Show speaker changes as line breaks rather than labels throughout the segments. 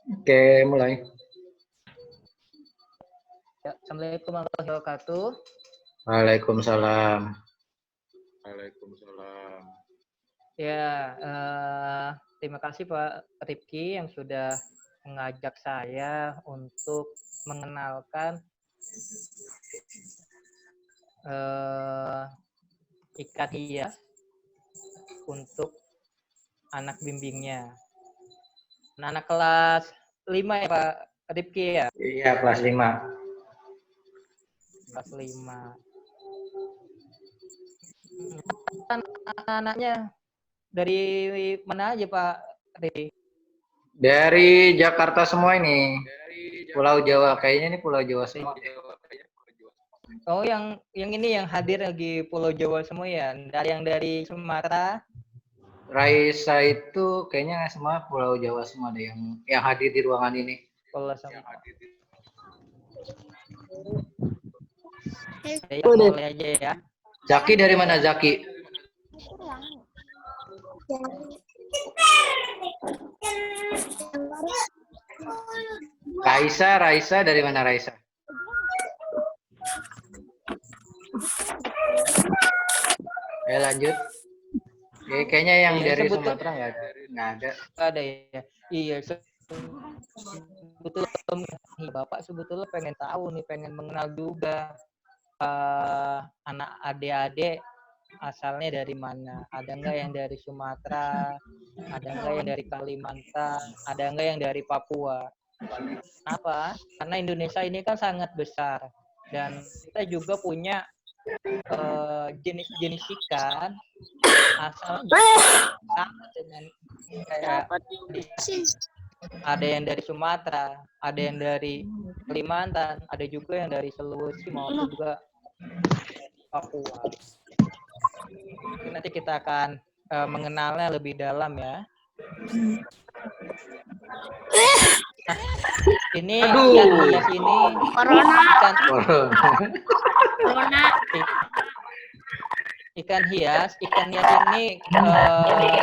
Oke, mulai.
Ya, Assalamualaikum warahmatullahi wabarakatuh.
Waalaikumsalam.
Ya, terima kasih Pak Rifki yang sudah mengajak saya untuk mengenalkan ikan hias untuk anak bimbingnya. Nah, anak kelas 5 ya Pak Rifki ya?
Iya, kelas 5.
Kelas 5. Anak-anaknya dari mana aja Pak Rifki?
Dari Jakarta semua ini. Pulau Jawa. Kayaknya ini Pulau Jawa semua.
Oh, yang ini yang hadir lagi Pulau Jawa semua ya? Dari yang dari Sumatera?
Raisa itu kayaknya semua Pulau Jawa semua deh yang hadir di ruangan ini.
Kalau sama. Ya, mulai aja ya.
Zaki dari mana Zaki? Raisa dari mana Raisa? Lanjut. Kayaknya yang
Iya,
dari Sumatera nggak ada.
ada ya. Iya, sebetulnya Bapak sebetulnya pengen tahu nih, pengen mengenal juga anak adik-adik asalnya dari mana. Ada nggak yang dari Sumatera? Ada nggak yang dari Kalimantan? Ada nggak yang dari Papua? Kenapa? Karena Indonesia ini kan sangat besar dan kita juga punya jenis-jenis ikan asal sama dengan kayak ada yang dari Sumatera, ada yang dari Kalimantan, ada juga yang dari Sulawesi maupun juga Papua. Nanti kita akan mengenalnya lebih dalam ya. Nah, ini ikan hias ini ikan hias ini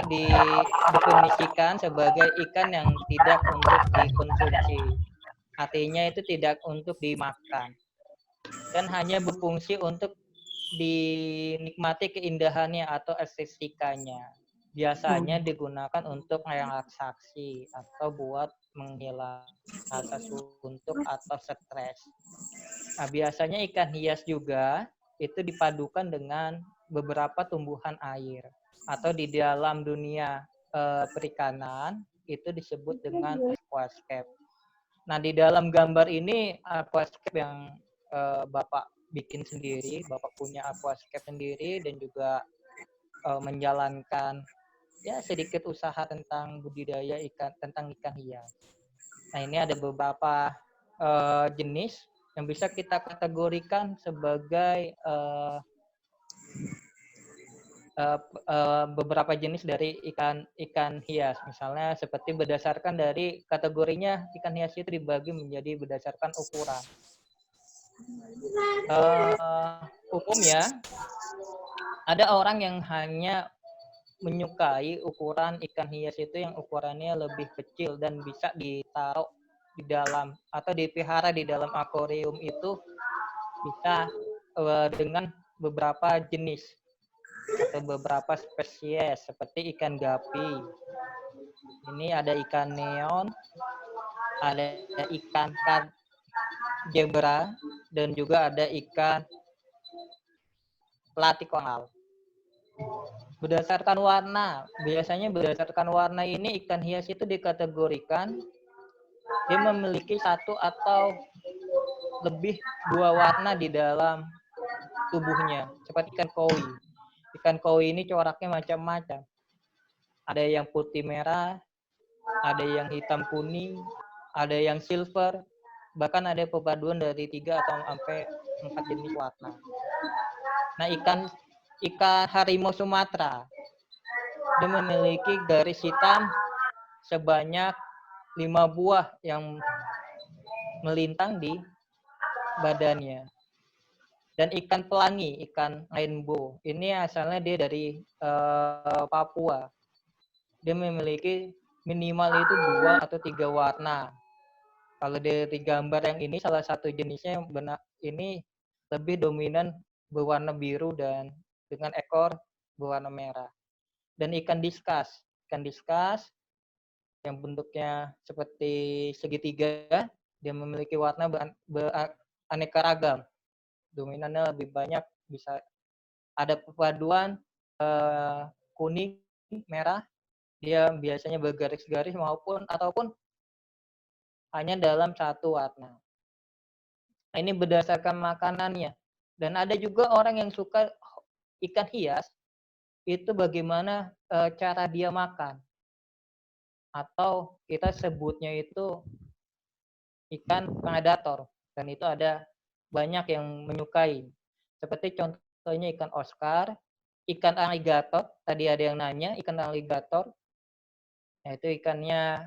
didefinisikan sebagai ikan yang tidak untuk dikonsumsi. Artinya itu tidak untuk dimakan dan hanya berfungsi untuk dinikmati keindahannya atau estetikanya. Biasanya digunakan untuk relaksasi atau buat menghilangkan rasa suntuk atau stres. Nah, biasanya ikan hias juga itu dipadukan dengan beberapa tumbuhan air atau di dalam dunia perikanan itu disebut dengan aquascape. Nah, di dalam gambar ini aquascape yang Bapak bikin sendiri, Bapak punya aquascape sendiri dan juga menjalankan ya sedikit usaha tentang budidaya tentang ikan hias. Nah, ini ada beberapa jenis yang bisa kita kategorikan sebagai beberapa jenis dari ikan hias. Misalnya seperti berdasarkan dari kategorinya ikan hias itu dibagi menjadi berdasarkan ukuran. Umumnya ada orang yang hanya menyukai ukuran ikan hias itu yang ukurannya lebih kecil dan bisa ditaruh di dalam atau dipelihara di dalam akuarium itu bisa dengan beberapa jenis atau beberapa spesies seperti ikan gapi. Ini ada ikan neon, ada ikan zebra, dan juga ada ikan platyconal. Berdasarkan warna, biasanya berdasarkan warna ini ikan hias itu dikategorikan dia memiliki satu atau lebih dua warna di dalam tubuhnya, seperti ikan koi. Ikan koi ini coraknya macam-macam. Ada yang putih merah, ada yang hitam kuning, ada yang silver, bahkan ada perpaduan dari 3 atau sampai 4 jenis warna. Nah, ikan harimau Sumatera dia memiliki garis hitam sebanyak 5 buah yang melintang di badannya. Dan ikan pelangi, ikan rainbow, ini asalnya dia dari Papua. Dia memiliki minimal itu 2 atau 3 warna. Kalau dari gambar yang ini salah satu jenisnya yang benar ini lebih dominan berwarna biru dan dengan ekor berwarna merah. Dan ikan diskas yang bentuknya seperti segitiga, dia memiliki warna beraneka ragam. Dominannya lebih banyak, bisa ada perpaduan kuning, merah, dia biasanya bergaris-garis ataupun hanya dalam satu warna. Nah, ini berdasarkan makanannya. Dan ada juga orang yang suka ikan hias, itu bagaimana cara dia makan. Atau kita sebutnya itu ikan predator. Dan itu ada banyak yang menyukai. Seperti contohnya ikan Oscar, ikan alligator, tadi ada yang nanya, ikan alligator, yaitu ikannya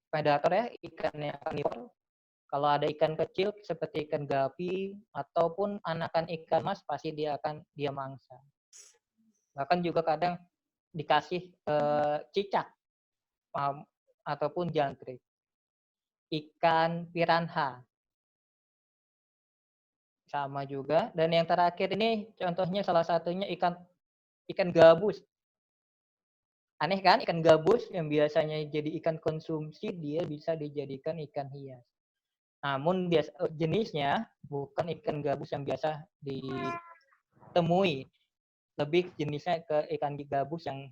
predator ya, ikannya karnivor. Kalau ada ikan kecil seperti ikan gapi ataupun anakan ikan mas, pasti dia mangsa. Bahkan juga kadang dikasih cicak ataupun jangkrik. Ikan piranha sama juga. Dan yang terakhir ini contohnya salah satunya ikan gabus. Aneh kan, ikan gabus yang biasanya jadi ikan konsumsi, dia bisa dijadikan ikan hias. Namun jenisnya bukan ikan gabus yang biasa ditemui. Lebih jenisnya ke ikan gabus yang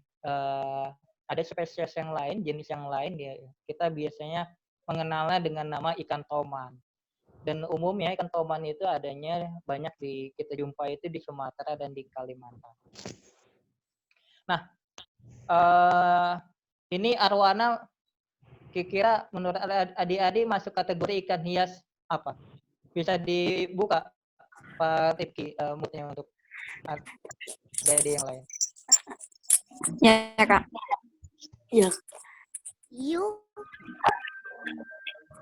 ada spesies yang lain, jenis yang lain, ya kita biasanya mengenalnya dengan nama ikan toman. Dan umumnya ikan toman itu adanya banyak kita jumpai itu di Sumatera dan di Kalimantan. Nah, ini arwana kira-kira menurut adik-adik masuk kategori ikan hias apa? Bisa dibuka Pak Rifki moodnya untuk adik-adik yang lain.
Ya, Kak. Ya.
Yuk.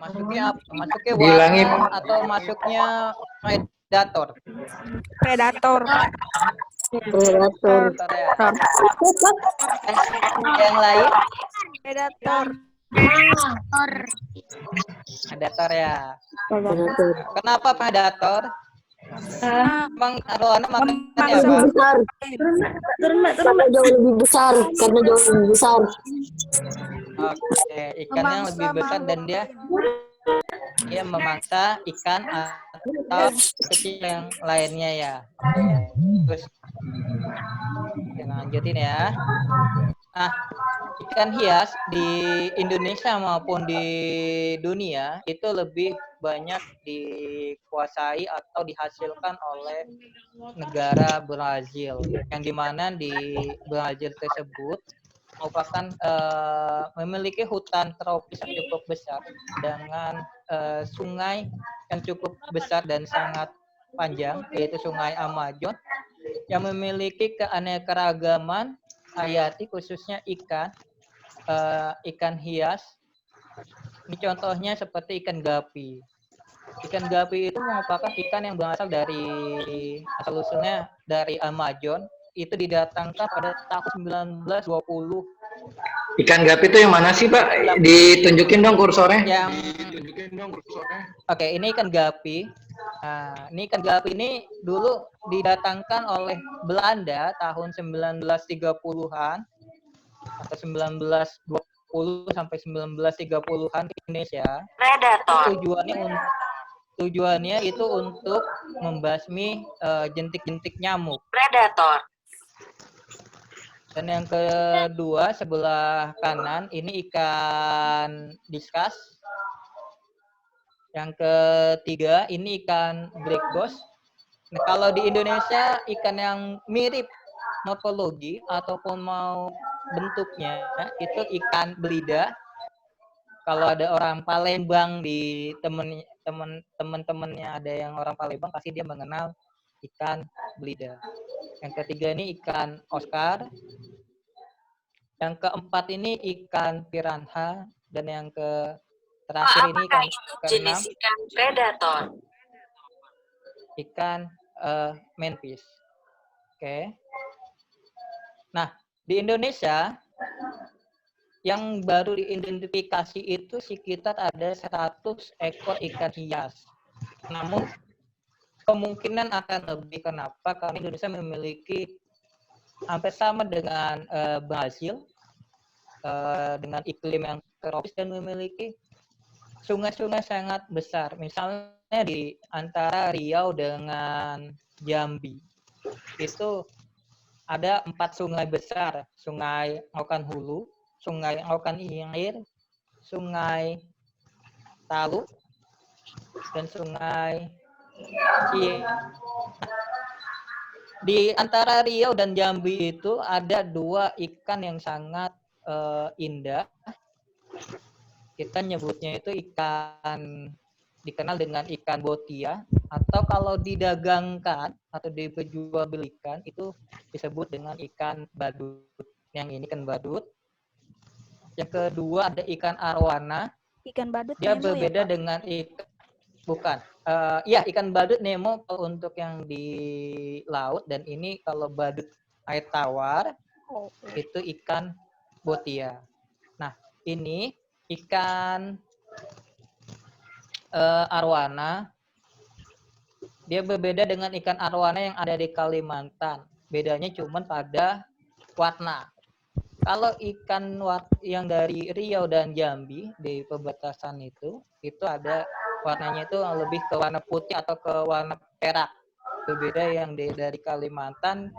Masuknya apa? Masuknya
Bilangin.
warna atau masuknya predator?
Predator.
Predator ya. Yang lain?
Predator.
Predator ya. Kenapa predator? Emang arwana makannya apa?
Besar. Karena jauh lebih besar.
Oke, ikan yang lebih besar dan dia memangsa ikan atau kecil yang lainnya ya. Terus kita lanjutin ya. Nah, ikan hias di Indonesia maupun di dunia itu lebih banyak dikuasai atau dihasilkan oleh negara Brazil, yang dimana di Brazil tersebut merupakan memiliki hutan tropis yang cukup besar dengan sungai yang cukup besar dan sangat panjang, yaitu Sungai Amazon, yang memiliki keanekaragaman hayati, khususnya ikan hias. Ini contohnya seperti ikan gapi. Ikan gapi itu merupakan ikan yang berasal dari asal-usulnya dari Amazon. Itu didatangkan pada tahun 1920.
Ikan gapi itu yang mana sih, Pak? Ditunjukin dong kursornya.
Oke, ini ikan gapi. Nah, ini ikan gapi ini dulu didatangkan oleh Belanda tahun 1930-an atau 1920 sampai 1930-an di Indonesia.
Predator.
Tujuannya itu untuk membasmi jentik-jentik nyamuk.
Predator.
Dan yang kedua sebelah kanan ini ikan diskas. Yang ketiga ini ikan black ghost. Nah, kalau di Indonesia ikan yang mirip morfologi ataupun mau bentuknya itu ikan belida. Kalau ada orang Palembang di teman-temannya ada yang orang Palembang, pasti dia mengenal ikan belida. Yang ketiga ini ikan Oscar. Yang keempat ini ikan piranha, dan yang terakhir ini ikan keenam,
ikan predator.
Ikan manfish. Oke. Nah, di Indonesia yang baru diidentifikasi itu sekitar ada 100 ekor ikan hias. Namun kemungkinan akan lebih. Kenapa? Karena Indonesia memiliki hampir sama dengan Brasil, dengan iklim yang tropis dan memiliki sungai-sungai sangat besar. Misalnya di antara Riau dengan Jambi itu ada 4 sungai besar: Sungai Okan Hulu, Sungai Okan Ilir, Sungai Talu, dan Sungai Cie. Di antara Riau dan Jambi itu ada 2 ikan yang sangat indah. Kita nyebutnya itu ikan, dikenal dengan ikan botia, atau kalau didagangkan atau diperjualbelikan itu disebut dengan ikan badut. Yang ini ikan badut. Yang kedua ada ikan arwana.
Ikan badut
Dia
Nemo
berbeda
ya, Pak?
dengan ikan, bukan. Ya, ikan badut Nemo kalau untuk yang di laut, dan ini kalau badut air tawar
Oh.
itu ikan botia. Nah, ini ikan arwana, dia berbeda dengan ikan arwana yang ada di Kalimantan. Bedanya cuma pada warna. Kalau ikan yang dari Riau dan Jambi di perbatasan itu ada warnanya itu lebih ke warna putih atau ke warna perak. Berbeda yang dari Kalimantan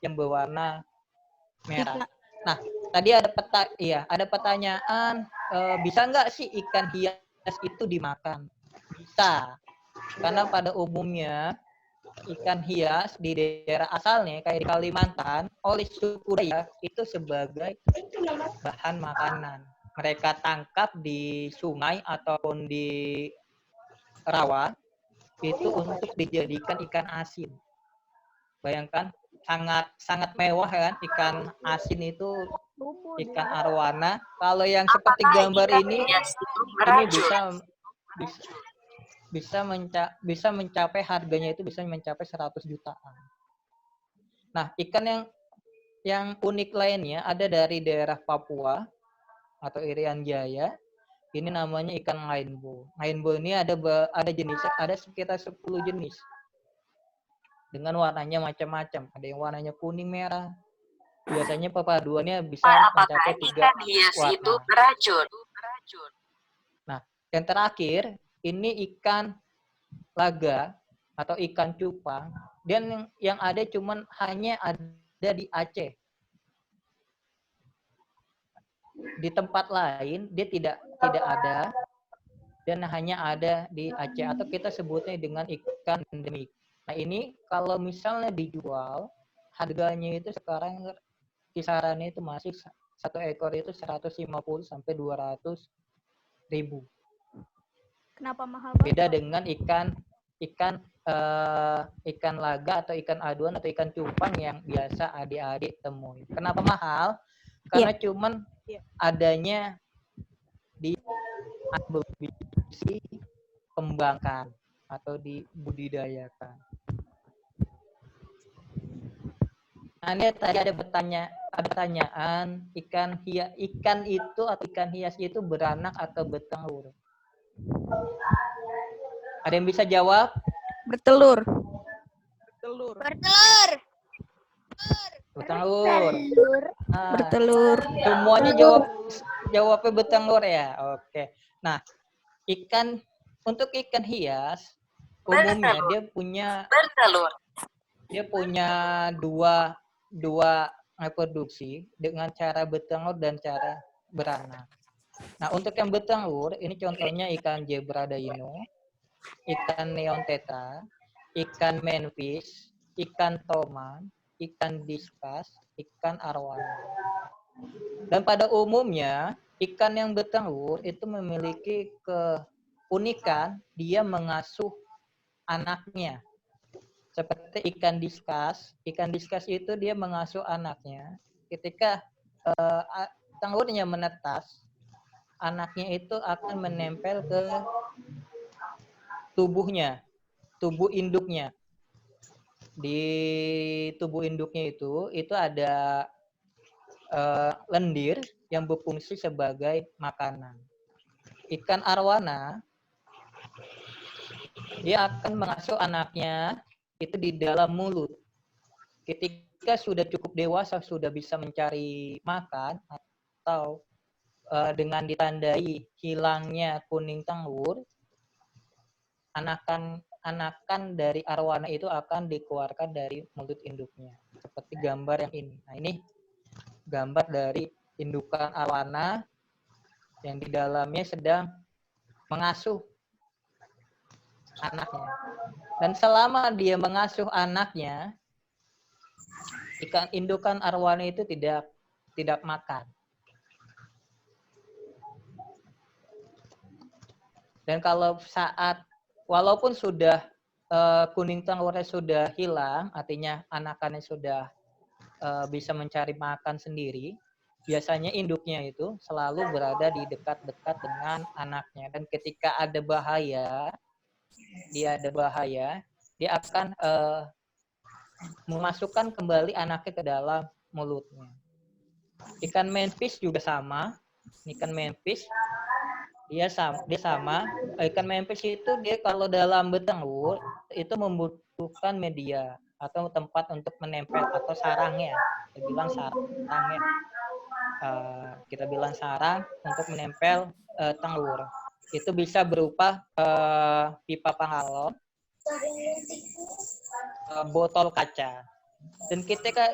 yang berwarna merah. Nah, tadi ada pertanyaan, bisa nggak sih ikan hias itu dimakan? Bisa. Karena pada umumnya ikan hias di daerah asalnya kayak di Kalimantan oleh suku Dayak itu sebagai bahan makanan. Mereka tangkap di sungai ataupun di rawa itu untuk dijadikan ikan asin. Bayangkan, sangat mewah kan ikan asin itu, ikan arwana. Kalau yang seperti gambar ini bisa mencapai harganya itu bisa mencapai 100 jutaan. Nah, ikan yang unik lainnya ada dari daerah Papua atau Irian Jaya. Ini namanya ikan rainbow. Rainbow ini ada jenisnya, ada sekitar 10 jenis. Dengan warnanya macam-macam. Ada yang warnanya kuning merah. Biasanya perpaduannya bisa mencapai 3 warna. Itu beracun. Nah, yang terakhir ini ikan laga atau ikan cupang, dan yang ada hanya ada di Aceh. Di tempat lain dia tidak ada, dan hanya ada di Aceh, atau kita sebutnya dengan ikan endemik. Nah, ini kalau misalnya dijual, harganya itu sekarang kisarannya itu masih satu ekor itu 150 sampai 200 ribu.
Kenapa mahal, Pak?
Beda dengan ikan laga atau ikan aduan atau ikan cupang yang biasa adik-adik temui. Kenapa mahal? Karena cuman adanya di kembangkan atau dibudidayakan. Nah, ini tadi ada pertanyaan, ikan itu atau ikan hias itu beranak atau bertelur? Ada yang bisa jawab?
Bertelur.
Bertelur. Nah,
Bertelur.
semuanya jawabnya bertelur ya. Oke. Nah, untuk ikan hias umumnya dia punya dua reproduksi dengan cara bertelur dan cara beranak. Nah, untuk yang bertelur ini contohnya ikan zebra dino, ikan neon tetra, ikan manfish, ikan toman, ikan diskus, ikan arwana. Dan pada umumnya ikan yang bertelur itu memiliki keunikan, dia mengasuh anaknya. Seperti ikan diskus. Ikan diskus itu dia mengasuh anaknya. Ketika telurnya menetas, anaknya itu akan menempel ke tubuh induknya. Di tubuh induknya itu ada lendir yang berfungsi sebagai makanan. Ikan arwana dia akan mengasuh anaknya itu di dalam mulut. Ketika sudah cukup dewasa, sudah bisa mencari makan atau dengan ditandai hilangnya kuning telur, anakan dari arwana itu akan dikeluarkan dari mulut induknya. Seperti gambar yang ini. Nah, ini gambar dari indukan arwana yang di dalamnya sedang mengasuh anaknya. Dan selama dia mengasuh anaknya, indukan arwana itu tidak makan. Dan kalau walaupun sudah kuning telurnya sudah hilang, artinya anakannya sudah bisa mencari makan sendiri, biasanya induknya itu selalu berada di dekat-dekat dengan anaknya. Dan ketika ada bahaya, dia akan memasukkan kembali anaknya ke dalam mulutnya. Ikan manfish juga sama. Ikan manfish dia sama. Ikan manfish itu dia kalau dalam bertelur itu membutuhkan media atau tempat untuk menempel atau sarangnya. Kita bilang sarang untuk menempel telur. Itu bisa berupa pipa pangalon, botol kaca. Dan ketika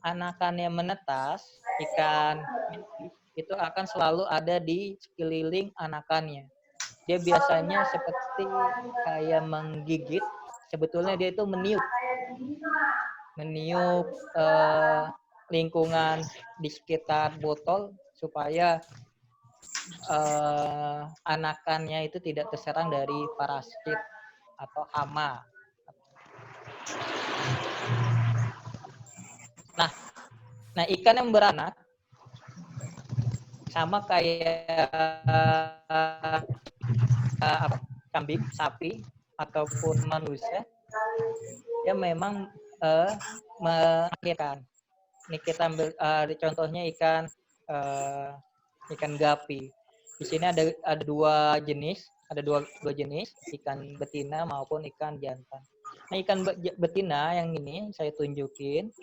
anakannya menetas, ikan itu akan selalu ada di sekeliling anakannya. Dia biasanya seperti kayak menggigit, sebetulnya dia itu meniup lingkungan di sekitar botol supaya anakannya itu tidak terserang dari parasit atau hama. Nah, ikan yang beranak sama kayak kambing, sapi, ataupun manusia, dia memang melahirkan. Ini kita ambil contohnya ikan gapi. Di sini ada dua jenis, ikan betina maupun ikan jantan. Nah, ikan betina yang ini saya tunjukin.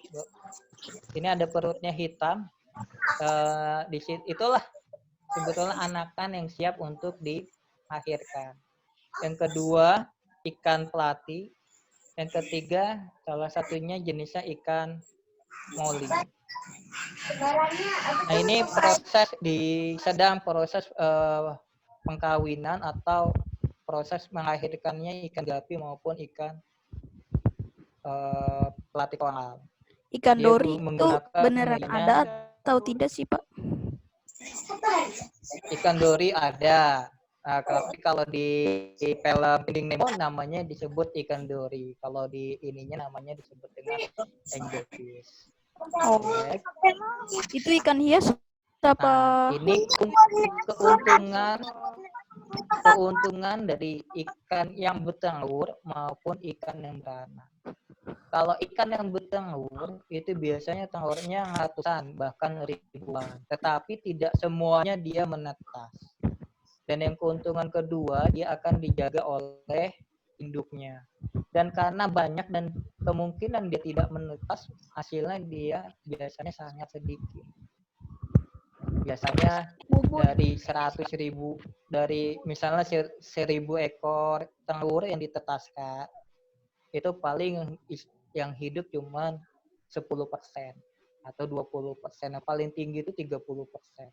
Ini ada perutnya hitam. Di situ itulah sebetulnya anakan yang siap untuk dilahirkan. Yang kedua, ikan pelati. Yang ketiga, salah satunya jenisnya ikan moli. Nah, ini sedang proses pengkawinan atau proses melahirkannya ikan gapi maupun ikan pelati koral.
Ikan
Dia
dori itu beneran ada atau tidak sih, Pak?
Ikan dori ada. Nah, kalau di film Finding Nemo namanya disebut ikan dori. Kalau di ininya namanya disebut dengan angelfish.
Oh, itu ikan hias apa?
Nah, ini keuntungan dari ikan yang bertelur maupun ikan yang beranak. Kalau ikan yang bertelur itu biasanya telurnya ratusan bahkan ribuan, tetapi tidak semuanya dia menetas. Dan yang keuntungan kedua, dia akan dijaga oleh induknya. Dan karena banyak dan kemungkinan dia tidak menetas, hasilnya dia biasanya sangat sedikit. Biasanya dari 100.000, dari misalnya 1.000 ekor telur yang ditetaskan, itu paling yang hidup cuma 10% atau 20%. Yang paling tinggi itu 30%.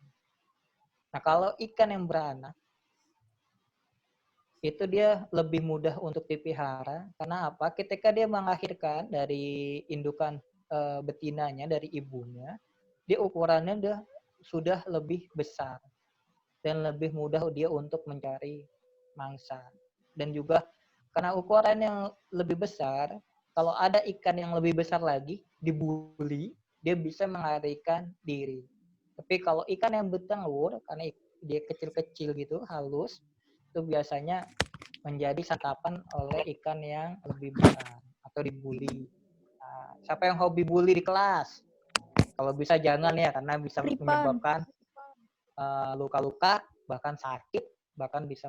Nah, kalau ikan yang beranak, itu dia lebih mudah untuk dipelihara. Karena apa? Ketika dia melahirkan dari indukan betinanya, dari ibunya, dia ukurannya sudah lebih besar. Dan lebih mudah dia untuk mencari mangsa. Dan juga karena ukuran yang lebih besar, kalau ada ikan yang lebih besar lagi, dibuli, dia bisa melarikan diri. Tapi kalau ikan yang bertelur, karena dia kecil-kecil gitu, halus, itu biasanya menjadi santapan oleh ikan yang lebih besar atau dibuli. Nah, siapa yang hobi bully di kelas? Kalau bisa jangan ya, karena bisa
Ripan.
menyebabkan luka-luka, bahkan sakit, bahkan bisa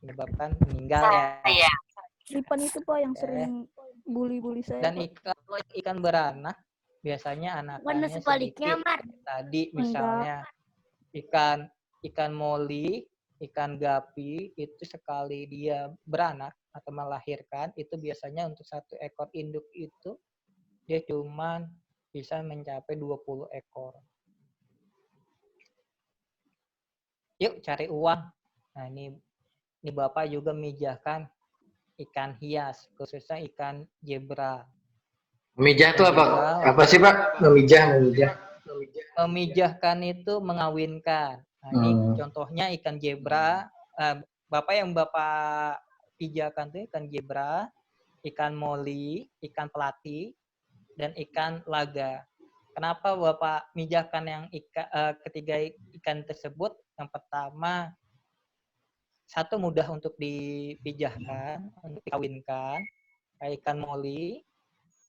menyebabkan meninggal ya.
Ripan itu Pak yang sering bully-bully saya
Dan
Pak.
ikan beranak biasanya anakannya sedikit. Tadi misalnya ikan moli, ikan gapi itu sekali dia beranak atau melahirkan itu biasanya untuk satu ekor induk itu dia cuman bisa mencapai 20 ekor. Yuk cari uang. Nah ini Bapak juga mijahkan ikan hias, khususnya ikan zebra.
Memijah itu apa? Apa sih Pak? Memijah.
Memijahkan itu mengawinkan. Nah, ini contohnya ikan zebra. Bapak yang Bapak pijahkan itu ikan zebra, ikan moli, ikan pelati, dan ikan laga. Kenapa Bapak mijahkan yang ketiga ikan tersebut? Yang pertama, satu mudah untuk dipijahkan, untuk dikawinkan, kayak ikan moli,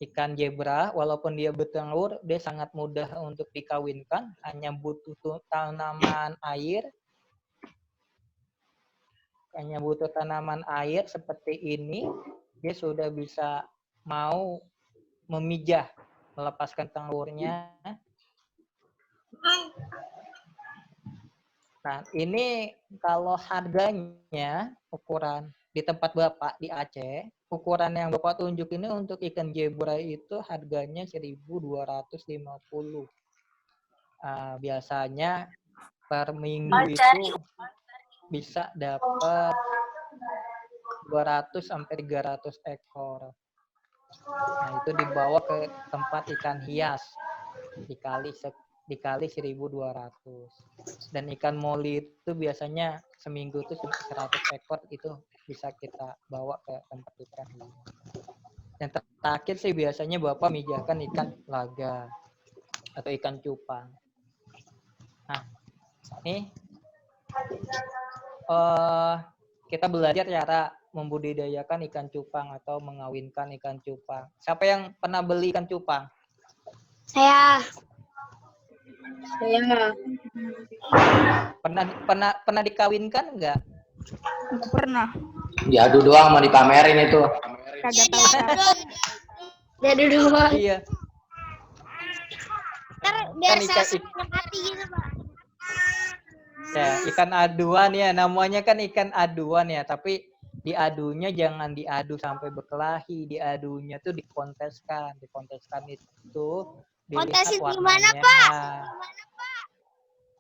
ikan zebra, walaupun dia bertelur, dia sangat mudah untuk dikawinkan, hanya butuh tanaman air seperti ini, dia sudah bisa mau memijah, melepaskan telurnya. Nah, ini kalau harganya ukuran di tempat Bapak di Aceh, ukuran yang Bapak tunjuk ini untuk ikan zebra itu harganya 1.250. Biasanya per minggu itu bisa dapat 200 sampai 300 ekor. Nah, itu dibawa ke tempat ikan hias dikali 1.200. Dan ikan moli itu biasanya seminggu itu 100 ekor itu bisa kita bawa ke tempat ikan hias. Yang terakhir sih biasanya Bapak mijahkan ikan laga atau ikan cupang. Nah, ini kita belajar cara membudidayakan ikan cupang atau mengawinkan ikan cupang. Siapa yang pernah beli ikan cupang?
Saya.
Pernah dikawinkan enggak?
Nggak pernah.
Diadu doang mau dipamerin itu.
Kagak tahu cara.
Jadi doang.
Iya.
Biar
Kan
saya mati gitu, Pak.
Ya, ikan aduan ya, namanya kan ikan aduan ya, tapi diadunya jangan diadu sampai berkelahi, diadunya tuh dikonteskan. Dikonteskan itu dilihat
Kontesin
warnanya.
gimana, Pak?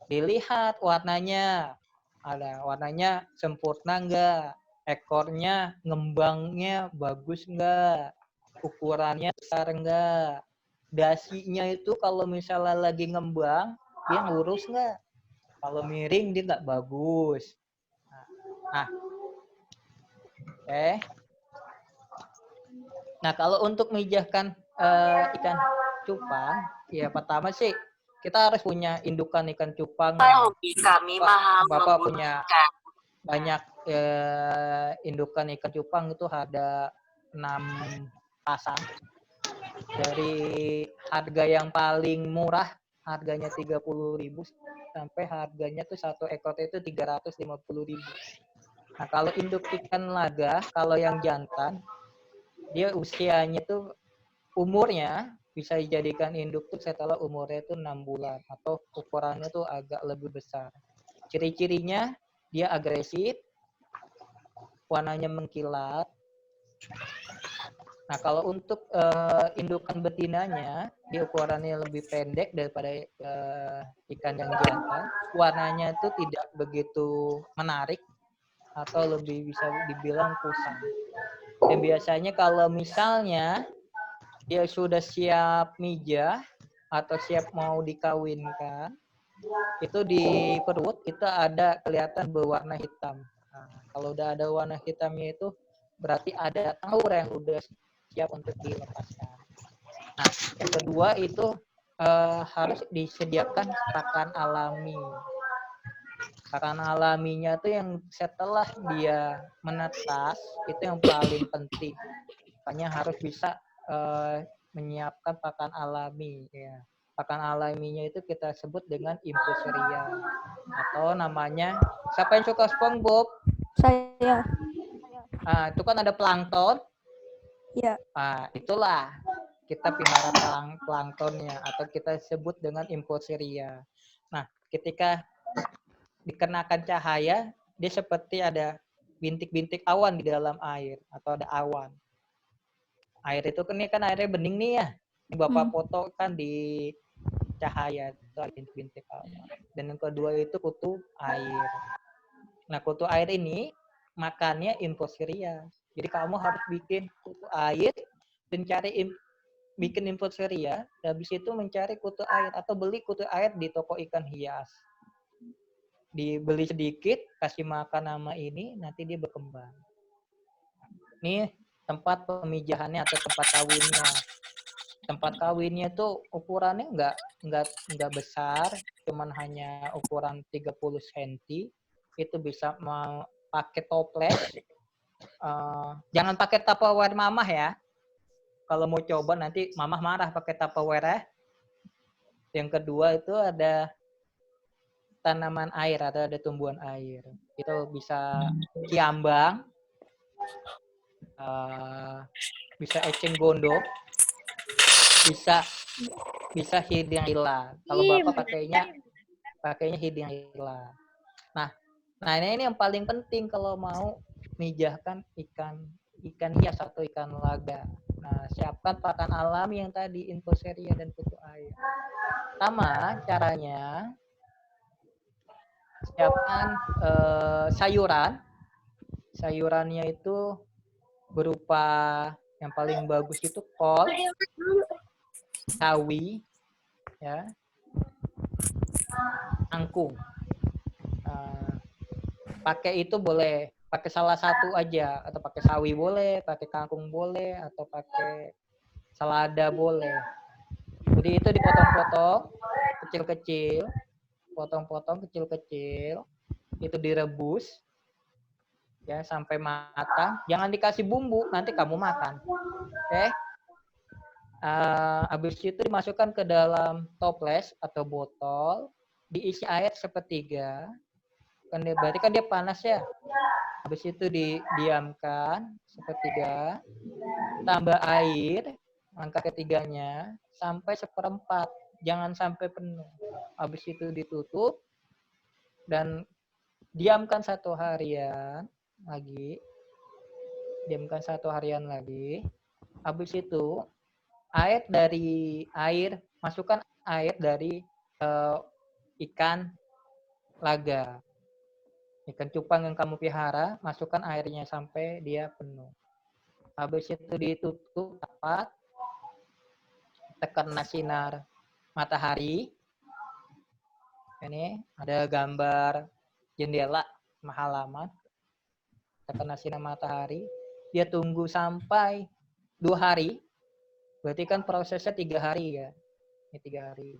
Dilihat warnanya. Ada warnanya sempurna enggak? Ekornya, ngembangnya bagus enggak? Ukurannya besar enggak? Dasinya itu kalau misalnya lagi ngembang, dia lurus enggak? Kalau miring dia nggak bagus. Nah, oke. Nah, kalau untuk mijahkan ikan cupang, ya pertama sih kita harus punya indukan ikan cupang. Bapak punya banyak indukan ikan cupang itu ada 6 pasang. Dari harga yang paling murah, harganya 30.000 sampai harganya tuh satu ekor itu 350.000. Nah, kalau induk ikan laga, kalau yang jantan, dia usianya tuh umurnya bisa dijadikan induk tuh setelah umurnya itu 6 bulan atau ukurannya tuh agak lebih besar. Ciri-cirinya dia agresif, warnanya mengkilat. Nah, kalau untuk indukan betinanya, dia ukurannya lebih pendek daripada ikan yang jantan. Warnanya itu tidak begitu menarik atau lebih bisa dibilang kusam. Dan biasanya kalau misalnya dia sudah siap mijah atau siap mau dikawinkan, itu di perut itu ada kelihatan berwarna hitam. Nah, kalau udah ada warna hitamnya itu berarti ada telur yang udah siap untuk dilepaskan. Nah, yang kedua itu harus disediakan pakan alami. Pakan alaminya itu yang setelah dia menetas itu yang paling penting. Makanya harus bisa menyiapkan pakan alami. Ya. pakan alaminya itu kita sebut dengan infusoria atau namanya, siapa yang suka SpongeBob?
Saya.
Itu kan ada plankton.
Ya.
Itulah kita pelihara planktonnya atau kita sebut dengan infusoria. Nah, ketika dikenakan cahaya, dia seperti ada bintik-bintik awan di dalam air atau ada awan. Air itu kan, ini kan airnya bening nih ya. Ini Bapak foto kan di cahaya itu ada bintik-bintik awan. Dan yang kedua itu kutu air. Nah, kutu air ini makannya infusoria. Jadi kamu harus bikin kutu air dan bikin infusoria, habis itu mencari kutu air atau beli kutu air di toko ikan hias. Dibeli sedikit, kasih makan nama ini, nanti dia berkembang. Ini tempat pemijahannya atau tempat kawinnya. Tempat kawinnya tuh ukurannya nggak besar, cuman hanya ukuran 30 cm. Itu bisa pakai toples. Jangan pakai Tupperware mamah ya. Kalau mau coba nanti mamah marah pakai Tupperware ya. Yang kedua itu ada tanaman air atau ada tumbuhan air. Itu bisa kiambang, bisa eceng gondok, bisa hiding ila. Kalau Bapak pakainya hiding ila. Nah ini yang paling penting kalau mau mijahkan ikan hias atau ikan laga. Nah, siapkan pakan alami yang tadi infusoria dan kutu air. Pertama caranya siapkan sayuran. Sayurannya itu berupa yang paling bagus itu kol, sawi, ya, kangkung. Pakai itu boleh, pakai salah satu aja, atau pakai sawi boleh, pakai kangkung boleh, atau pakai selada boleh. Jadi itu dipotong-potong kecil-kecil, potong-potong kecil-kecil, itu direbus ya sampai matang. Jangan dikasih bumbu, nanti kamu makan. Oke? Habis itu dimasukkan ke dalam toples atau botol, diisi air sepertiga. Berarti kan dia panas ya. Habis itu didiamkan sepertiga, tambah air, angka ketiganya, sampai 1/4. Jangan sampai penuh. Habis itu ditutup, dan diamkan 1 harian lagi. Diamkan 1 harian lagi. Habis itu, masukkan air dari ikan laga. Ikan cupang yang kamu pelihara, masukkan airnya sampai dia penuh. Habis itu ditutup rapat, tekan sinar matahari. Ini ada gambar jendela sama halaman. Tekan sinar matahari. Dia tunggu sampai 2 hari. Berarti kan prosesnya 3 hari ya. Ini 3 hari.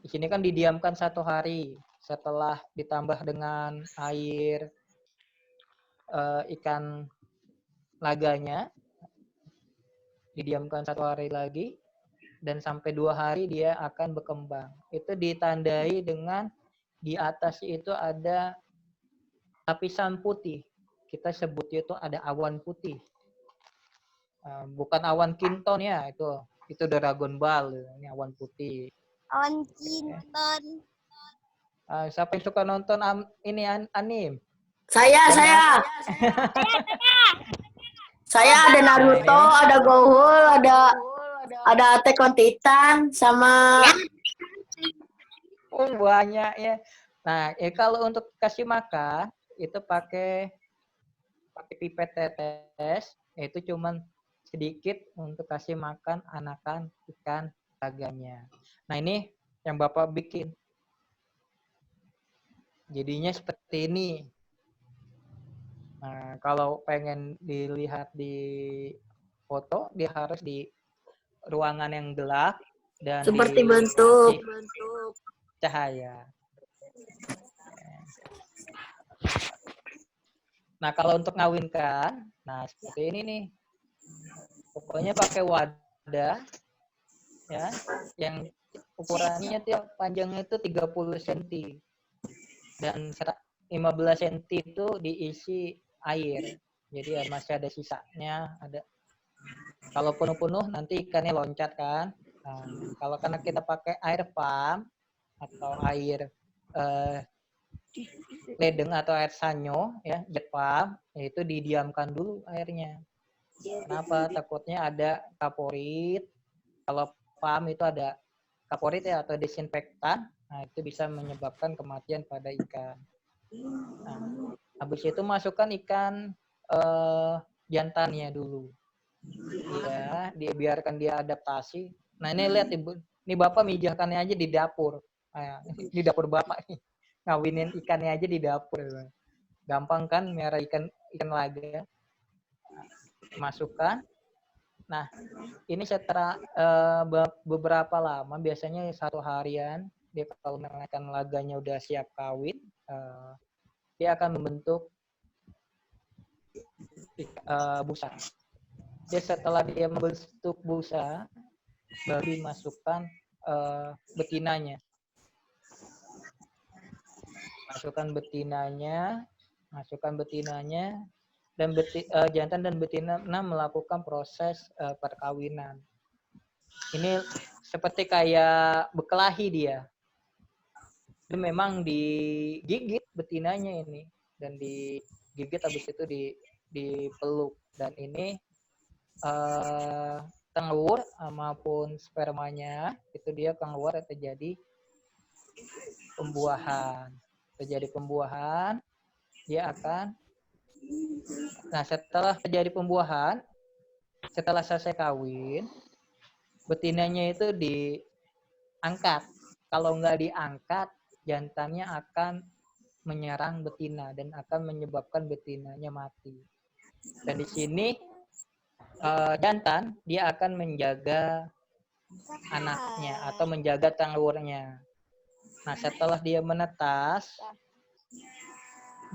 Di sini kan didiamkan 1 hari. Setelah ditambah dengan air ikan laganya, didiamkan 1 hari lagi, dan sampai 2 hari dia akan berkembang. Itu ditandai dengan di atas itu ada lapisan putih. Kita sebutnya itu ada awan putih. Bukan awan kinton ya, itu Dragon Ball. Ini awan putih.
Awan kinton.
Siapa yang suka nonton ini anime?
Saya. Saya ada Naruto, ada Gohul, ada Attack on Titan, sama
banyak ya. Nah, kalau untuk kasih makan itu pakai pipet tetes, itu cuman sedikit untuk kasih makan anakan ikan laganya. Nah, ini yang Bapak bikin. Jadinya seperti ini. Nah, kalau pengen dilihat di foto, dia harus di ruangan yang gelap dan
seperti bentuk
cahaya. Nah, kalau untuk ngawinkan, nah seperti ini nih. Pokoknya pakai wadah ya, yang ukurannya tuh panjangnya itu 30 cm dan 15 cm itu diisi air. Jadi masih ada sisanya, ada. Kalau penuh-penuh nanti ikannya loncat kan. Nah, kalau karena kita pakai air pump atau air ledeng atau air sanyo ya, jet pump, yaitu didiamkan dulu airnya. Kenapa? Takutnya ada kaporit. Kalau pump itu ada kaporit ya atau desinfektan. Nah, itu bisa menyebabkan kematian pada ikan. Nah, habis itu masukkan ikan jantannya dulu. Ya, dibiarkan dia adaptasi. Nah, ini lihat Ibu. Ini Bapak mijahkannya aja di dapur. Nah, di dapur Bapak nih. Ngawinin ikannya aja di dapur. Gampang kan merah ikan laga. Masukkan. Nah, ini setelah beberapa lama, biasanya 1 harian, dia kalau ikan laganya udah siap kawin, dia akan membentuk busa. Dia setelah dia membentuk busa, baru dimasukkan betinanya. Masukkan betinanya, dan jantan dan betina melakukan proses perkawinan. Ini seperti kayak berkelahi dia. Dia memang digigit betinanya ini dan digigit habis itu dipeluk, dan ini telur maupun spermanya itu dia keluar, terjadi pembuahan. Dia akan. Nah, setelah terjadi pembuahan, setelah selesai kawin, betinanya itu diangkat. Kalau nggak diangkat, jantannya akan menyerang betina dan akan menyebabkan betinanya mati. Dan di sini jantan dia akan menjaga anaknya atau menjaga telurnya. Nah, setelah dia menetas,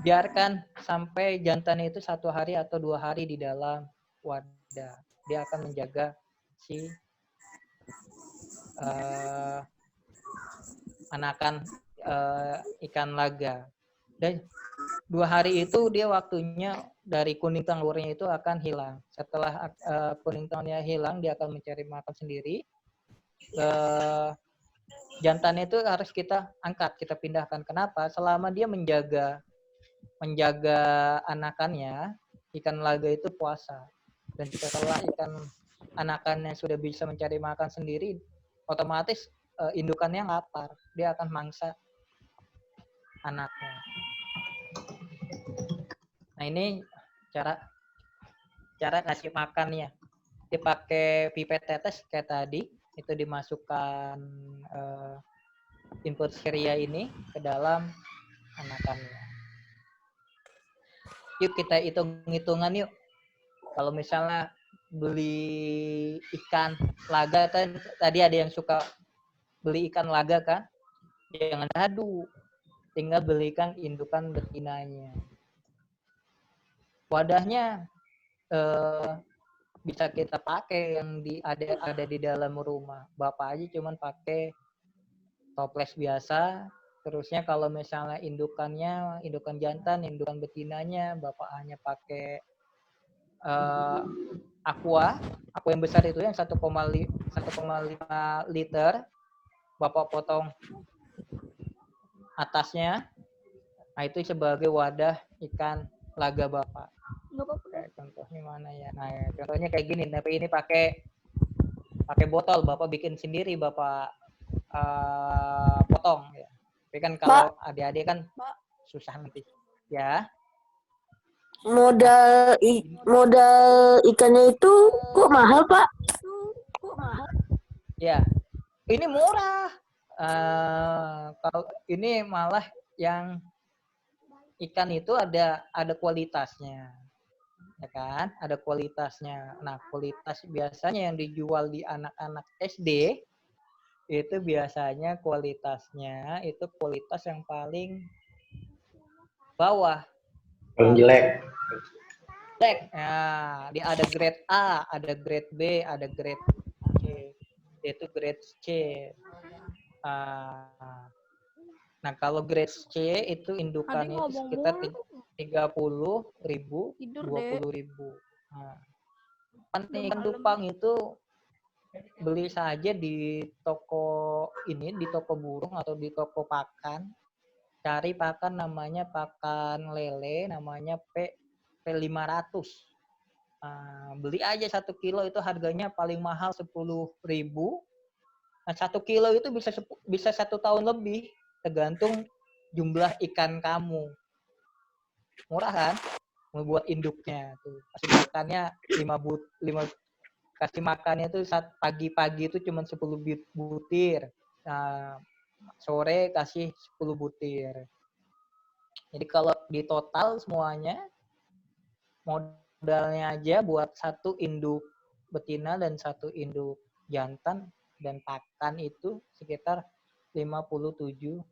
biarkan sampai jantan itu 1 hari atau 2 hari di dalam wadah. Dia akan menjaga si anakan ikan laga. Dan 2 hari itu dia waktunya dari kuning telurnya itu akan hilang. Setelah kuning telurnya hilang, dia akan mencari makan sendiri. Jantan itu harus kita angkat, kita pindahkan. Kenapa? Selama dia menjaga anakannya, ikan laga itu puasa. Dan setelah ikan anakannya sudah bisa mencari makan sendiri, otomatis indukannya lapar. Dia akan mangsa anaknya. Nah, ini cara ngasih makannya. Dipakai pipet tetes kayak tadi, itu dimasukkan input ceria ini ke dalam anakannya. Yuk kita hitung-hitungan yuk. Kalau misalnya beli ikan laga, kan tadi ada yang suka beli ikan laga kan, jangan adu, tinggal belikan indukan betinanya. Wadahnya bisa kita pakai yang ada di dalam rumah. Bapak aja cuman pakai toples biasa. Terusnya kalau misalnya indukan jantan, indukan betinanya, Bapak hanya pakai aqua yang besar itu yang 1,5 liter. Bapak potong atasnya. Nah, itu sebagai wadah ikan laga Bapak. Contohnya mana ya? Nah, contohnya kayak gini, tapi ini pakai botol. Bapak bikin sendiri, Bapak potong ya. Tapi kan kalau adik-adik kan susah nanti. Ya.
Modal ikannya itu kok mahal, Pak?
Ya. Ini murah. Kalau ini malah yang ikan itu ada kualitasnya. Ya kan? Ada kualitasnya. Nah, kualitas biasanya yang dijual di anak-anak SD itu biasanya kualitasnya itu kualitas yang paling bawah.
Paling jelek.
Nah, dia ada grade A, ada grade B, ada grade C. Itu grade C. Ah, nah, kalau grade C itu indukannya itu
ngomong
sekitar
mulu.
30.000,
Tidur deh.
20.000. Nah, kan
Udah
ikan
malam.
cupang itu beli saja di toko ini, di toko burung atau di toko pakan. Cari pakan namanya pakan lele, namanya P500. Beli aja 1 kilo itu harganya paling mahal 10.000. Nah, 1 kilo itu bisa 1 tahun lebih, tergantung jumlah ikan kamu. Murah kan? Membuat induknya tuh. Kasih makannya 5 kasih makannya tuh saat pagi-pagi itu cuma 10 butir. Nah, sore kasih 10 butir. Jadi kalau di total semuanya modalnya aja buat 1 induk betina dan 1 induk jantan dan pakan itu sekitar 57.000.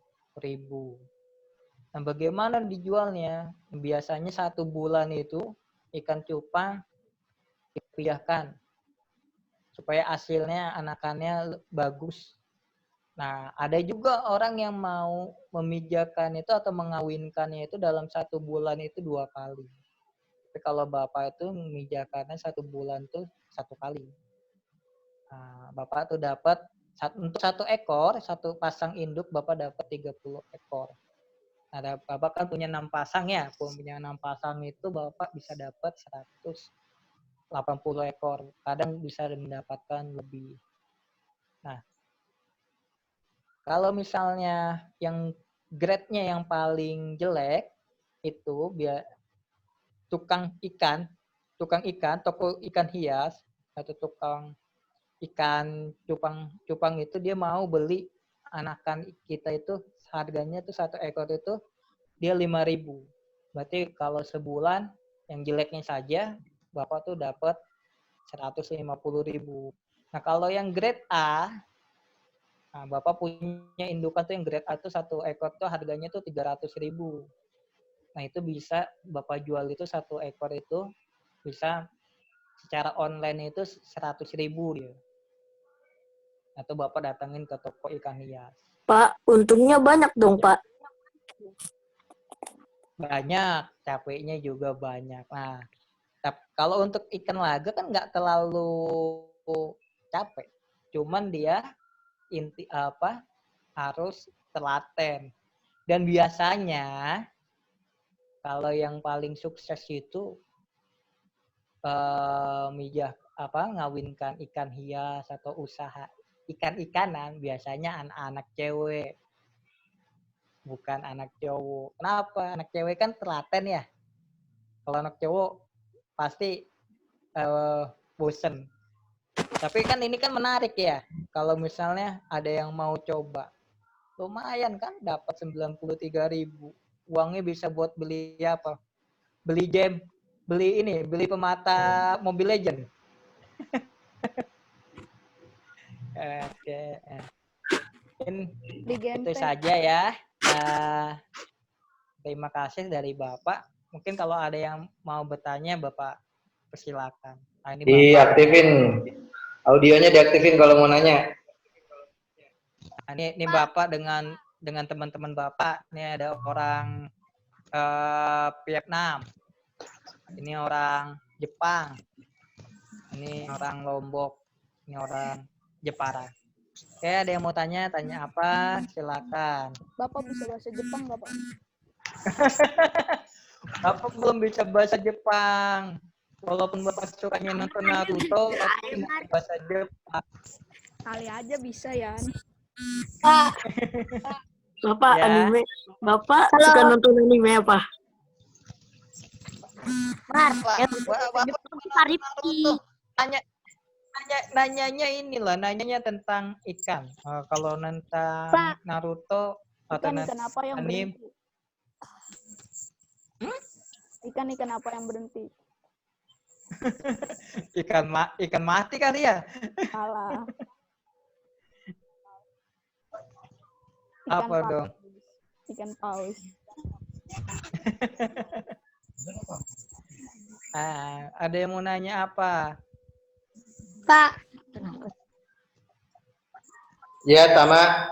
Nah, bagaimana dijualnya? Biasanya 1 bulan itu ikan cupang dipijahkan supaya hasilnya anakannya bagus. Nah, ada juga orang yang mau memijahkan itu atau mengawinkannya itu dalam 1 bulan itu 2 kali. Tapi kalau Bapak itu memijahkannya 1 bulan tuh 1 kali. Nah, Bapak tuh dapat untuk 1 ekor, 1 pasang induk Bapak dapat 30 ekor. Nah, Bapak kan punya 6 pasang ya. Punya 6 pasang itu Bapak bisa dapat 180 ekor. Kadang bisa mendapatkan lebih. Nah, kalau misalnya yang grade-nya yang paling jelek itu tukang ikan, toko ikan hias atau tukang ikan cupang itu dia mau beli anakan kita itu harganya tuh 1 ekor itu dia 5.000. Berarti kalau sebulan yang jeleknya saja Bapak tuh dapat 150.000. Nah, kalau yang grade A, nah, Bapak punya indukan tuh yang grade A tuh 1 ekor tuh harganya tuh 300.000. Nah, itu bisa Bapak jual itu 1 ekor itu bisa secara online itu 100.000 dia. Atau Bapak datangin ke toko ikan hias.
Pak, untungnya banyak dong, Pak.
Banyak, capeknya juga banyak. Nah, kalau untuk ikan laga kan nggak terlalu capek. Cuman dia harus telaten. Dan biasanya kalau yang paling sukses itu ngawinkan ikan hias atau usaha ikan-ikanan biasanya anak-anak cewek, bukan anak cowok. Kenapa? Anak cewek kan telaten ya. Kalau anak cowok pasti bosen. Tapi kan ini kan menarik ya. Kalau misalnya ada yang mau coba, lumayan kan dapat 93.000. Uangnya bisa buat beli apa? Beli game, beli pemata Mobile Legend. Oke. Mungkin itu saja ya. Terima kasih dari Bapak. Mungkin kalau ada yang mau bertanya, Bapak persilakan. Nah, ini
diaktifin. Audionya diaktifin kalau mau nanya.
Nah, ini Bapak dengan teman-teman Bapak. Ini ada orang Vietnam. Ini orang Jepang. Ini orang Lombok. Ini orang Jepara. Oke, ada yang mau tanya apa? Silakan.
Bapak bisa bahasa Jepang nggak, Pak?
Bapak belum bisa bahasa Jepang. Walaupun Bapak sukanya nonton Naruto, tapi bahasa Jepang.
Kali aja bisa ya.
Pak, Bapak
Ya.
anime. Bapak suka nonton anime apa?
Nanyanya tentang ikan. Kalau tentang Naruto atau
Ikan apa yang
anime,
berhenti? Ikan apa yang berhenti?
ikan mati kali ya?
Salah.
Apa dong?
Ikan paus.
Ada yang mau nanya apa?
Pak,
Ya, Tama.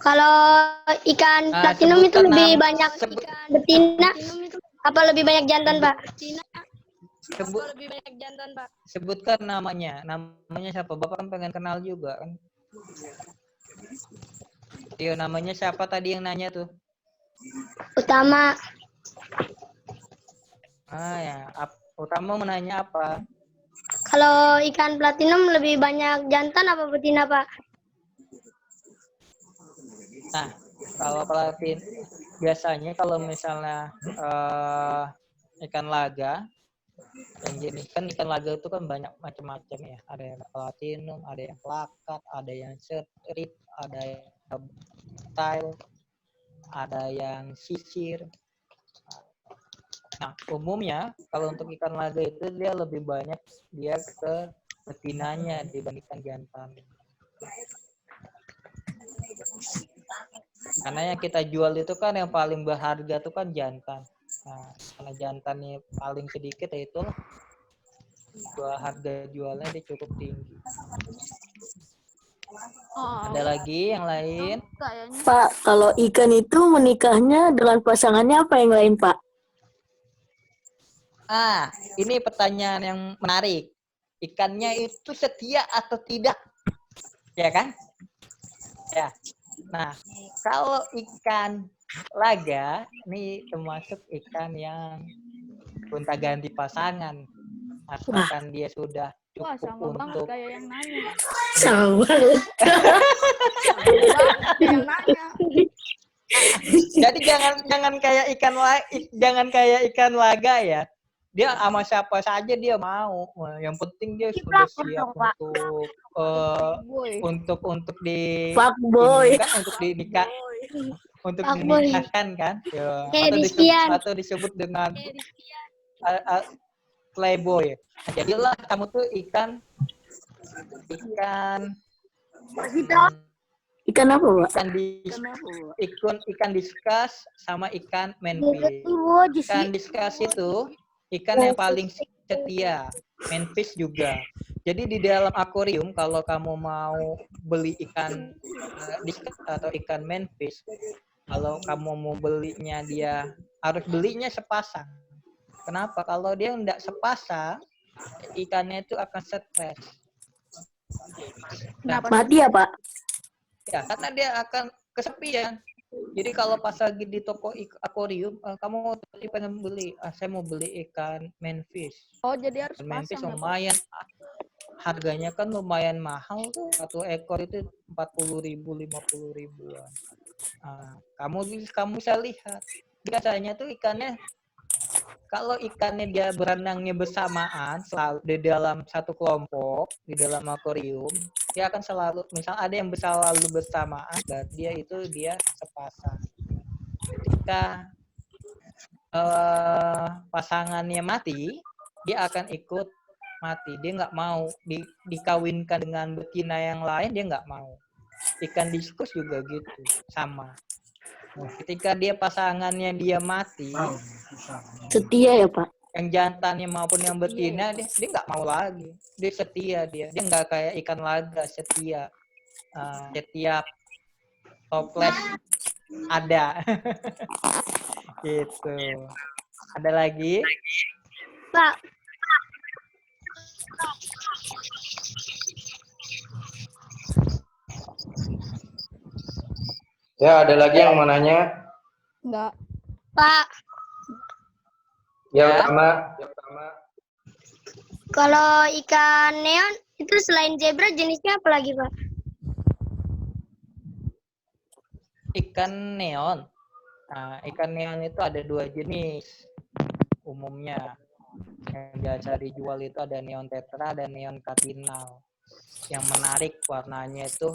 Kalau ikan platinum itu
sebutkan
lebih
nama-
banyak
sebut-
ikan betina apa lebih banyak jantan, Pak?
Sebutkan namanya. Namanya siapa? Bapak kan pengen kenal juga kan. Iya, namanya siapa tadi yang nanya tuh?
Utama.
Ya. Utama menanya apa?
Kalau ikan platinum lebih banyak jantan apa betina, Pak?
Nah, kalau pelatin biasanya kalau misalnya ikan laga, yang jenis kan ikan laga itu kan banyak macam-macam ya. Ada yang platinum, ada yang plakat, ada yang strip, ada yang tile, ada yang sisir. Nah, umumnya kalau untuk ikan laga itu dia lebih banyak dia ke betinanya dibandingkan jantan. Karena yang kita jual itu kan yang paling berharga itu kan jantan. Nah, karena jantannya paling sedikit ya itu harga jualnya dia cukup tinggi. Ada lagi yang lain?
Pak, kalau ikan itu menikahnya dengan pasangannya apa yang lain, Pak?
Ini pertanyaan yang menarik. Ikannya itu setia atau tidak? Ya kan? Ya. Nah, kalau ikan laga, ini termasuk ikan yang gonta-ganti pasangan. Asalkan dia sudah cukup untuk
kayak yang nanya.
Sama.
yang nanya.
Jadi jangan kayak ikan laga ya. Dia sama siapa saja dia mau. Yang penting dia sudah siap untuk di
Fuckboy.
kan untuk dinikah untuk
Fuckboy.
dinikahkan kan. Ya. Atau disebut dengan playboy. Nah, jadilah kamu tuh ikan
Ikan apa, Pak?
ikan diskus sama ikan manfish. Ikan diskus itu ikan yang paling setia, manfish juga. Jadi di dalam akuarium kalau kamu mau beli ikan diskus atau ikan manfish, kalau kamu mau belinya dia harus belinya sepasang. Kenapa? Kalau dia enggak sepasang, ikannya itu akan stres.
Mati ya, Pak?
Ya, karena dia akan kesepian. Jadi kalau pas lagi di toko akuarium, kamu tadi pengen beli, saya mau beli ikan manfish.
Oh, jadi harus
Manfish
pasang.
lumayan, harganya kan lumayan mahal tuh, satu ekor itu 40.000, 50.000-an. Kamu bisa lihat, biasanya tuh ikannya, kalau ikannya dia berenangnya bersamaan selalu di dalam satu kelompok di dalam akuarium, dia akan selalu, misal ada yang selalu bersamaan, berarti dia sepasang. Ketika pasangannya mati, dia akan ikut mati. Dia nggak mau dikawinkan dengan betina yang lain, dia nggak mau. Ikan diskus juga gitu, sama. Ketika dia pasangannya dia mati,
setia ya, Pak?
Yang jantannya maupun yang betina dia nggak mau lagi. Dia setia dia nggak kayak ikan laga setia. Setiap toples ada. Gitu. Ada lagi?
Pak.
Ya, ada lagi yang mau nanya?
Enggak.
Pak.
Ya, Utama.
Kalau ikan neon itu selain zebra jenisnya apa lagi, Pak?
Ikan neon. Nah, ikan neon itu ada 2 jenis umumnya. Yang biasa dijual itu ada neon tetra dan neon cardinal. Yang menarik warnanya itu,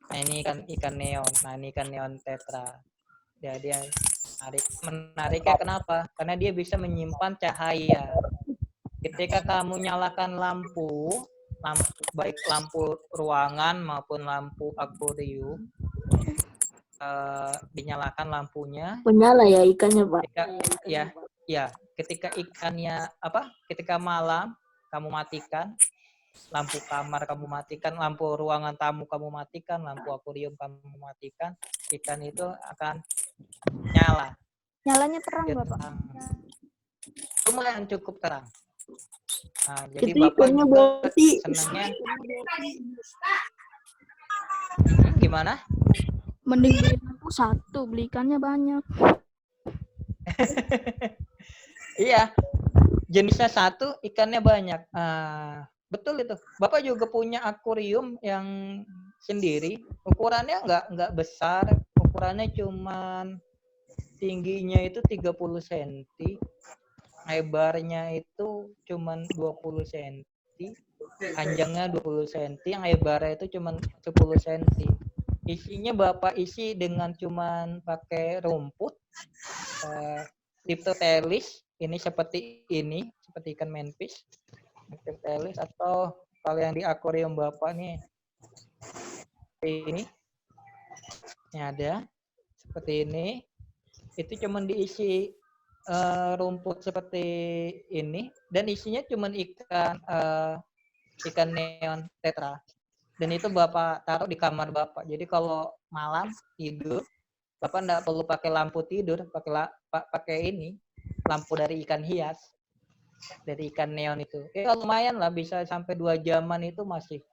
nah ini kan ikan neon. Nah, ini ikan neon tetra. Jadi yang menariknya kenapa? Karena dia bisa menyimpan cahaya. Ketika kamu nyalakan lampu baik lampu ruangan maupun lampu akuarium, dinyalakan lampunya.
Menyala ya ikannya, Pak?
Ketika ikannya ketika malam kamu matikan, lampu kamar kamu matikan, lampu ruangan tamu kamu matikan, lampu akuarium kamu matikan, ikan itu akan nyala.
Nyalanya terang,
Dia
Bapak.
terang. Lumayan cukup terang. Nah, jadi
Itu
Bapak
ikannya
juga
berarti
senangnya gimana?
Mending beli lampu satu, beli ikannya banyak.
Iya, jenisnya satu, ikannya banyak. Betul itu. Bapak juga punya akuarium yang sendiri. Ukurannya nggak besar. Ukurannya cuman tingginya itu 30 cm. Lebarnya itu cuman 20 cm. Panjangnya 20 cm. Yang lebarnya itu cuman 10 cm. Isinya Bapak isi dengan cuman pakai rumput. Diptotelis. Ini seperti ikan manfish. Diptotelis atau kalau yang di akuarium Bapak nih ini ada seperti ini. Itu cuman diisi rumput seperti ini dan isinya cuman ikan neon tetra. Dan itu Bapak taruh di kamar Bapak. Jadi kalau malam tidur Bapak enggak perlu pakai lampu tidur, pakai ini lampu dari ikan hias, dari ikan neon itu. Lumayan lah, bisa sampai 2 jaman itu masih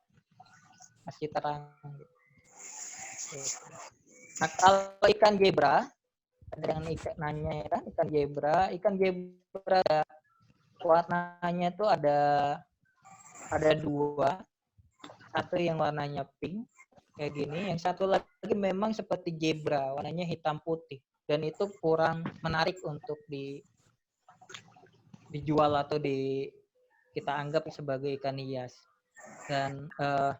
terang. Nah, kalau ikan zebra, ada yang nanya ya, ikan zebra warnanya tuh ada 2. Satu yang warnanya pink kayak gini, yang satu lagi memang seperti zebra, warnanya hitam putih, dan itu kurang menarik untuk dijual atau kita anggap sebagai ikan hias. Dan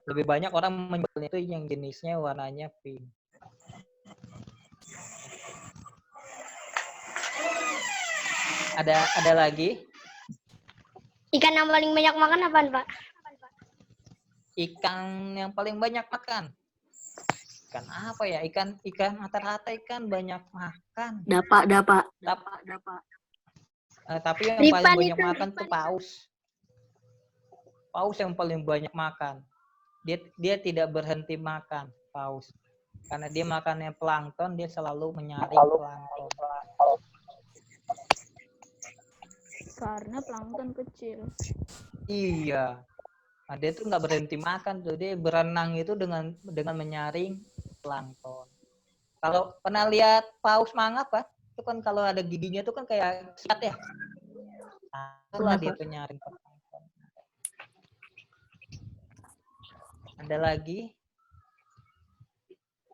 lebih banyak orang menjualnya itu yang jenisnya warnanya pink. Ada lagi?
Ikan yang paling banyak makan apaan, Pak?
Ikan yang paling banyak makan. Ikan apa ya? Ikan rata-rata ikan banyak makan.
dapat.
Tapi yang
Ripan
paling banyak
itu.
makan tuh paus. Paus yang paling banyak makan. Dia tidak berhenti makan, paus. Karena dia makannya plankton, dia selalu menyaring plankton.
Karena plankton kecil.
Iya. Nah, dia tuh nggak berhenti makan tuh. Dia berenang itu dengan menyaring plankton. Kalau pernah lihat paus mangap, Pak? Itu kan kalau ada giginya tuh kan kayak siat ya. Nah, itulah dia penyaring plankton. Ada lagi?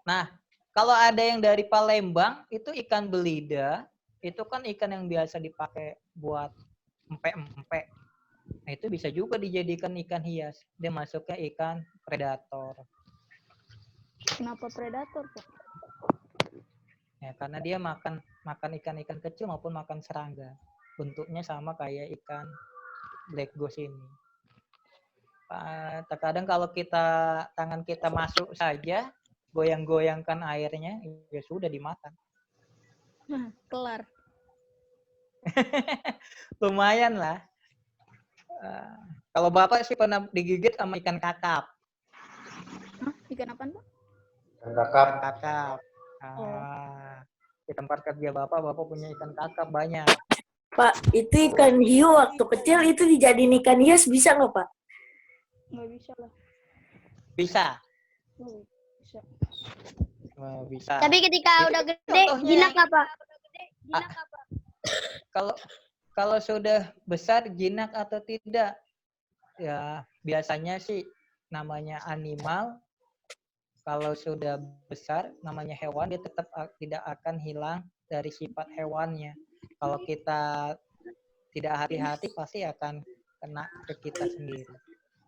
Nah, kalau ada yang dari Palembang, itu ikan belida. Itu kan ikan yang biasa dipakai buat empek-empek. Nah, itu bisa juga dijadikan ikan hias. Dia masuknya ikan predator.
Kenapa predator, Pak?
Ya, karena dia makan ikan-ikan kecil maupun makan serangga. Bentuknya sama kayak ikan black ghost ini. Terkadang kalau tangan kita masuk saja, goyang-goyangkan airnya, ya sudah dimakan.
Nah, kelar.
Lumayan lah. Kalau Bapak sih pernah digigit sama ikan kakap.
Hah? Ikan apaan, Pak?
Kakap. Di tempat kerja Bapak punya ikan kakap banyak.
Pak, itu ikan hiu waktu kecil itu dijadiin ikan hias bisa nggak, Pak?
Nggak bisa lah.
Bisa.
Nggak bisa.
Bisa.
Tapi ketika udah gede,
contohnya.
jinak apa?
Kalau sudah besar jinak atau tidak? Ya, biasanya sih namanya animal. Kalau sudah besar, namanya hewan, dia tetap tidak akan hilang dari sifat hewannya. Kalau kita tidak hati-hati, pasti akan kena ke kita sendiri.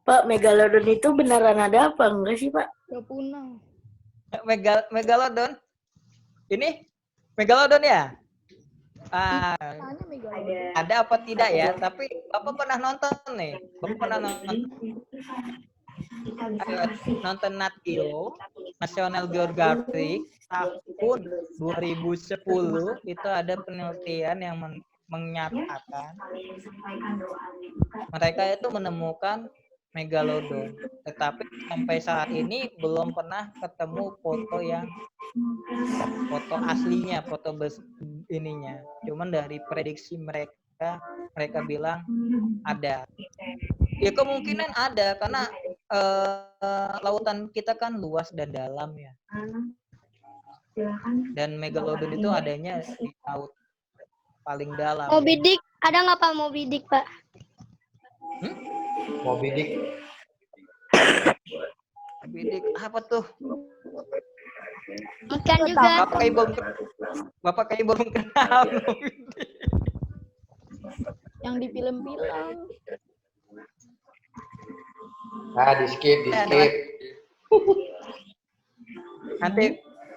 Pak, megalodon itu beneran ada apa? Enggak sih, Pak?
Nggak punah.
Megalodon? Ini? Megalodon ya?
Tanya megalodon.
Ada apa tidak ya? Tapi Bapak pernah nonton nih? Bapak pernah nonton Nat Geo, National Geographic tahun 2010 itu ada penelitian yang menyatakan mereka itu menemukan megalodon. Tetapi sampai saat ini belum pernah ketemu foto aslinya, ininya. Cuman dari prediksi mereka bilang ada. Ya kemungkinan ada karena lautan kita kan luas dan dalam ya. Dan megalodon itu adanya di laut paling dalam.
Moby Dick, ada nggak Pak Moby Dick, Pak?
Moby Dick.
Moby Dick apa tuh?
Ikan juga.
Bapak kayak belum kenal Moby Dick.
Yang di film-film.
Nah, di skip.
Nanti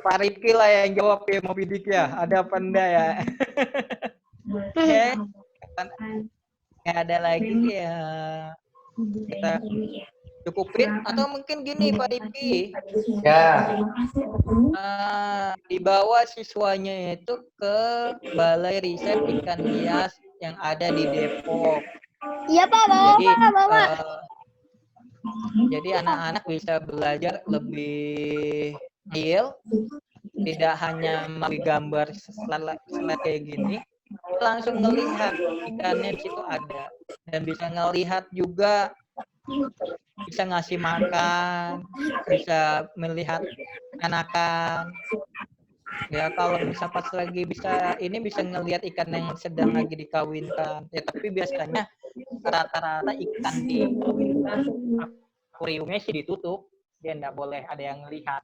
Pak Rifki lah yang jawab ya Moby Dick ya. Ada apa enggak ya? Oke. Nggak ada lagi ya. Kita cukupin atau mungkin gini Pak Rifki.
Ya.
Dibawa siswanya itu ke Balai Riset Ikan Hias yang ada di Depok.
Iya Pak, bawa.
Jadi anak-anak bisa belajar lebih real, tidak hanya melalui gambar slide kayak gini, langsung melihat ikannya di situ ada, dan bisa ngelihat juga, bisa ngasih makan, bisa melihat anakan. Ya kalau bisa pas lagi bisa ngelihat ikan yang sedang lagi dikawinkan. Ya tapi biasanya rata-rata ikan dikawinkan akuariumnya sih ditutup, dia nggak boleh ada yang lihat,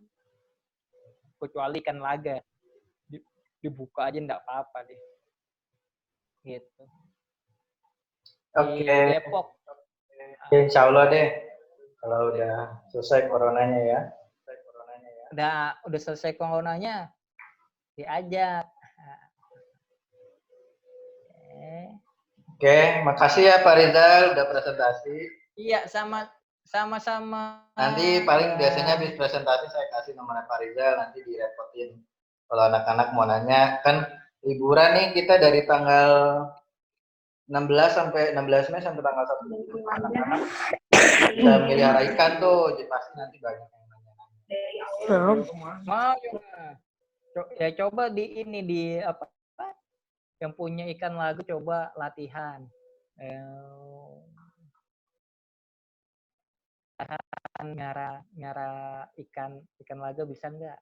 kecuali ikan laga dibuka aja nggak apa-apa deh gitu.
Oke.
Di Depok.
Insya Allah deh kalau udah selesai coronanya ya.
Udah selesai coronanya diajak.
Oke, makasih ya Pak Rizal udah presentasi.
Iya, sama-sama.
Nanti paling biasanya habis presentasi saya kasih nomornya Pak Rizal, nanti direpotin. Kalau anak-anak mau nanya, kan liburan nih kita dari tanggal 16 Mei sampai tanggal 1 Juni. Anak-anak bisa melihara ikan tuh, jadi pasti nanti banyak yang nanya.
Mau ya coba di apa yang punya ikan lagu coba latihan. Nyara ikan laga bisa nggak?